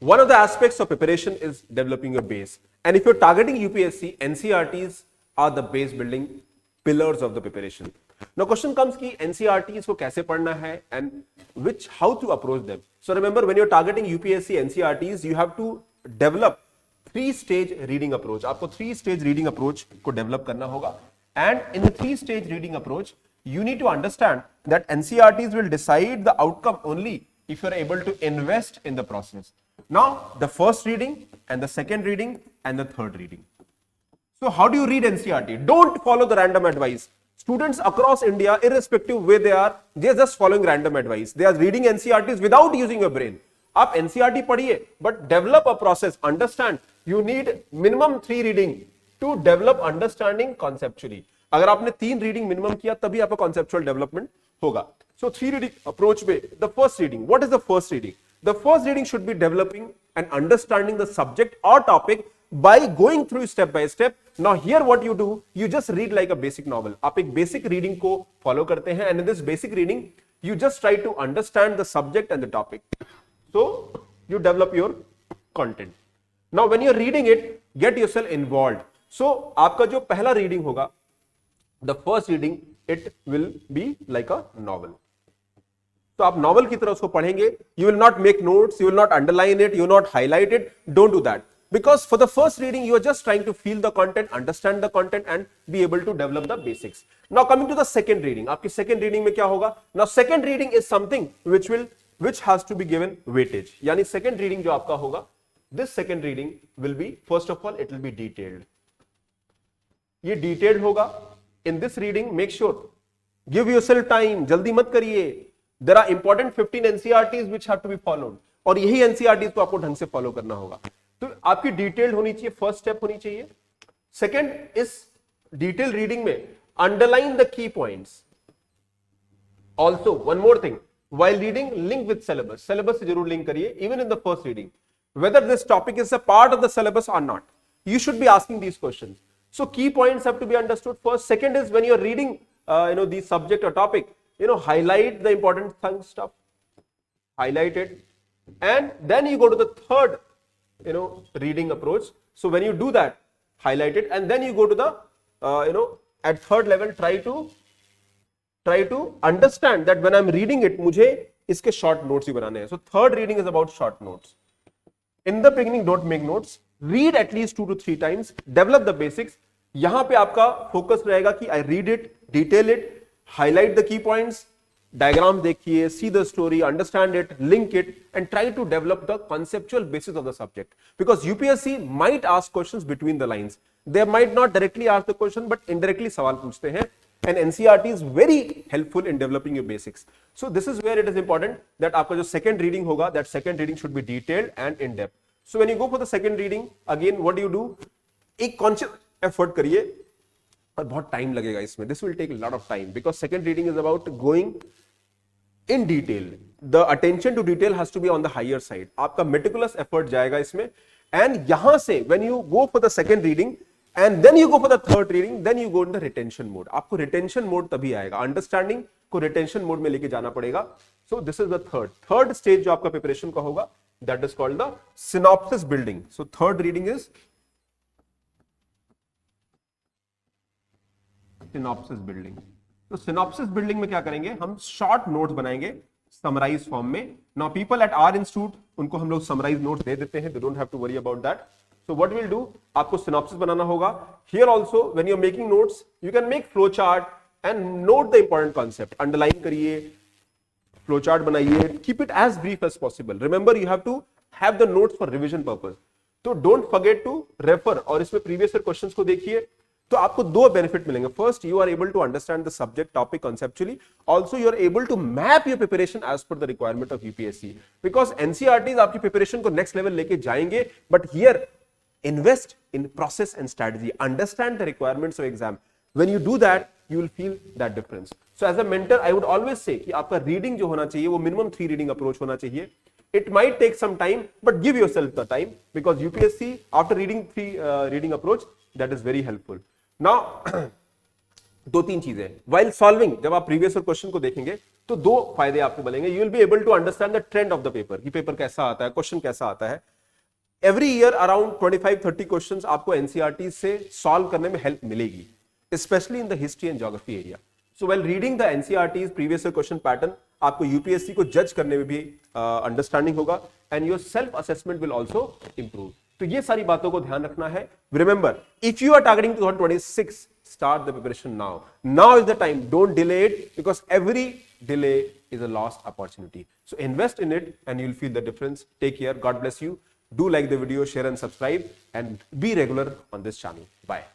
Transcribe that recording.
One of the aspects of preparation is developing your base. And if you're targeting UPSC, NCRTs are the base building pillars of the preparation. Now question comes ki NCRTs को कैसे पढ़ना है and how to approach them. So remember, when you're targeting UPSC NCRTs, you have to develop 3-stage reading approach. आपको 3-stage reading approach को develop करना होगा. And in the 3-stage reading approach, you need to understand that NCRTs will decide the outcome only if you're able to invest in the process. Now, the first reading and the second reading and the third reading. So how do you read NCRT? Don't follow the random advice. Students across India, irrespective where they are just following random advice. They are reading NCRTs without using your brain. आप NCRT पढ़िए, but develop a process. Understand, you need minimum 3 reading to develop understanding conceptually. अगर आपने 3 reading minimum किया तभी आपका conceptual development होगा. So 3 reading approach में the first reading. What is the first reading? The first reading should be developing and understanding the subject or topic by going through step by step. Now here what you do, you just read like a basic novel. आप एक basic reading को follow करते हैं and in this basic reading you just try to understand the subject and the topic. So you develop your content. Now when you're reading it, get yourself involved. So आपका जो पहला reading होगा, the first reading, it will be like a novel. तो आप novel की तरह उसको पढ़ेंगे. You will not make notes, you will not underline it, you will not highlight it. Don't do that. Because for the first reading, you are just trying to feel the content, understand the content and be able to develop the basics. Now coming to the second reading. आपकी second reading में क्या होगा? Now second reading is something which has to be given weightage. यानी second reading जो आपका होगा, this second reading will be, first of all, it will be detailed. ये detailed होगा. In this reading, make sure, give yourself time, जल्दी मत करिए. There are important 15 NCRTs which have to be followed. और यही NCRTs को आपको ढंग से फॉलो करना होगा. तो आपकी डिटेल्ड होनी चाहिए, फर्स्ट स्टेप होनी चाहिए. सेकंड, इस डिटेल रीडिंग में underline the key points. Also one more thing, while reading, link with syllabus. Syllabus से जरूर लिंक करिए, even in the first reading. Whether this topic is a part of the syllabus or not, you should be asking these questions. So key points have to be understood first. Second is when you are reading, the subject or topic, highlight the important stuff, highlight it, and then you go to the third, reading approach. So when you do that, highlight it, and then you go to the, at third level, try to understand that when I'm reading it, मुझे इसके short notes ही बनाने हैं. So third reading is about short notes. In the beginning, don't make notes. Read at least 2 to 3 times. Develop the basics. यहाँ पे आपका focus रहेगा कि I read it, detail it, highlight the key points, diagram देखिए, see the story, understand it, link it, and try to develop the conceptual basis of the subject. Because UPSC might ask questions between the lines. They might not directly ask the question, but indirectly सवाल पूछते हैं. And NCRT is very helpful in developing your basics. So this is where it is important that आपका जो second reading होगा, that second reading should be detailed and in depth. So when you go for the second reading, again what do you do? एक conscious effort करिए, और बहुत time लगेगा इसमें. This will take a lot of time because second reading is about going in detail. The attention to detail has to be on the higher side. आपका meticulous effort जाएगा इसमें. And यहाँ से when you go for the second reading and then you go for the third reading, then you go in the retention mode. आपको retention mode तभी आएगा. Understanding को retention mode में लेके जाना पड़ेगा. So this is the third stage जो आपका preparation का होगा. That is called the synopsis building. So third reading is synopsis building. तो synopsis building में क्या करेंगे? हम short notes बनाएंगे summarize form में. Now people at our institute, उनको हम लोग summarize notes दे देते हैं. They don't have to worry about that. So what we'll do, आपको synopsis बनाना होगा. Here also when you're making notes, you can make flow chart and note the important concept. Underline करिए, flow chart बनाइए. Keep it as brief as possible. Remember you have to have the notes for revision purpose. तो don't forget to refer. और इसमें previous year questions को देखिए. तो आपको 2 benefit मिलेंगे. First, you are able to understand the subject topic conceptually. Also you are able to map your preparation as per the requirement of UPSC. Because NCERTs आपकी preparation को next level लेके जाएंगे. But here invest in process and strategy. Understand the requirements of exam. When you do that, you will feel that difference. So as a mentor, I would always say कि आपका reading जो होना चाहिए वो minimum 3 reading approach होना चाहिए. It might take some time, but give yourself the time because UPSC after reading 3 reading approach, that is very helpful. Now 2-3 चीजें while solving. जब आप previous क्वेश्चन को देखेंगे तो दो फायदे आपको मिलेंगे. You will be able to understand the trend of the paper, कि पेपर कैसा आता है, क्वेश्चन कैसा आता है. एवरी ईयर अराउंड 25-30 क्वेश्चंस आपको एनसीईआरटी से सॉल्व करने में हेल्प मिलेगी, specially in the history and geography area. So while reading the NCERTs previous year question pattern, आपको यूपीएससी को जज करने में भी अंडरस्टैंडिंग होगा, and your self assessment will also improve. तो ये सारी बातों को ध्यान रखना है. Remember, if you are targeting 2026, start the preparation now. Now is the time. Don't delay it, because every delay is a lost opportunity. So invest in it and you'll feel the difference. Take care. God bless you. Do like the video, share and subscribe, and be regular on this channel. Bye.